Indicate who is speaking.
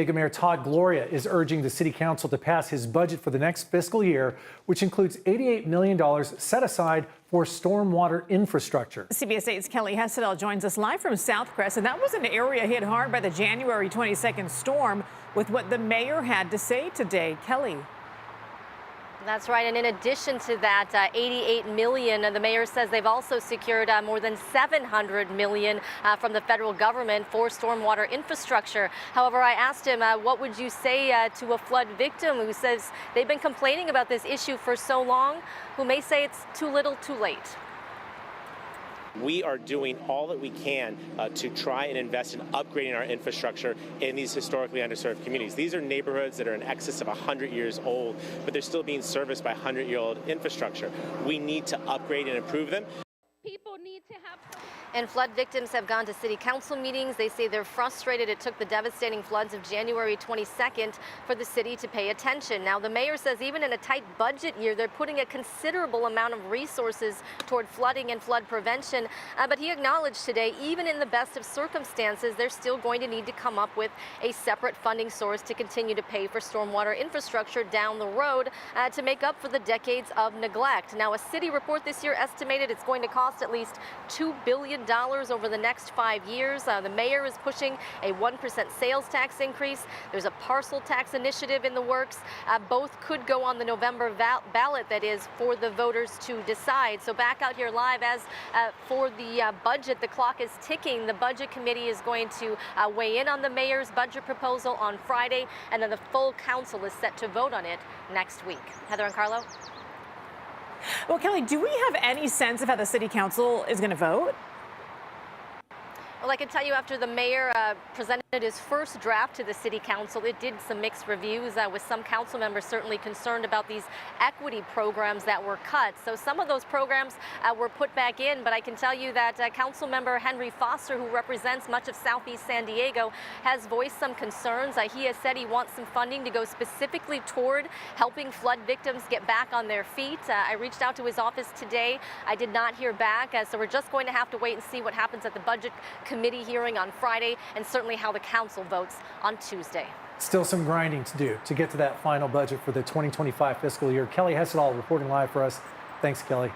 Speaker 1: Diego Mayor Todd Gloria is urging the city council to pass his budget for the next fiscal year, which includes $88 million set aside for stormwater infrastructure.
Speaker 2: CBS 8's Kelly Hessedal joins us live from Southcrest, and that was an area hit hard by the January 22nd storm, with what the mayor had to say today. Kelly.
Speaker 3: That's right. And in addition to that, $88 million, the mayor says they've also secured more than $700 million from the federal government for stormwater infrastructure. However, I asked him, what would you say to a flood victim who says they've been complaining about this issue for so long, who may say it's too little too late?
Speaker 4: We are doing all that we can to try and invest in upgrading our infrastructure in these historically underserved communities. These are neighborhoods that are in excess of 100 years old, but they're still being serviced by 100-year-old infrastructure. We need to upgrade and improve them.
Speaker 3: People need to have. And flood victims have gone to city council meetings. They say they're frustrated. It took the devastating floods of January 22nd for the city to pay attention. Now, the mayor says even in a tight budget year, they're putting a considerable amount of resources toward flooding and flood prevention. But he acknowledged today, even in the best of circumstances, they're still going to need to come up with a separate funding source to continue to pay for stormwater infrastructure down the road to make up for the decades of neglect. Now, a city report this year estimated it's going to cost at least $2 billion over the next 5 years. The mayor is pushing a 1% sales tax increase. There's a parcel tax initiative in the works. Both could go on the November ballot, that is, for the voters to decide. So back out here live, as for the budget, the clock is ticking. The budget committee is going to weigh in on the mayor's budget proposal on Friday, and then the full council is set to vote on it next week. Heather and Carlo.
Speaker 2: Well, Kelly, do we have any sense of how the city council is going to vote?
Speaker 3: Well, I can tell you after the mayor presented his first draft to the city council, it did some mixed reviews with some council members certainly concerned about these equity programs that were cut. So some of those programs were put back in, but I can tell you that council member Henry Foster, who represents much of Southeast San Diego, has voiced some concerns. He has said he wants some funding to go specifically toward helping flood victims get back on their feet. I reached out to his office today. I did not hear back, so we're just going to have to wait and see what happens at the budget committee hearing on Friday, and certainly how the council votes on Tuesday.
Speaker 1: Still some grinding to do to get to that final budget for the 2025 fiscal year. Kelly Hessedal reporting live for us. Thanks, Kelly.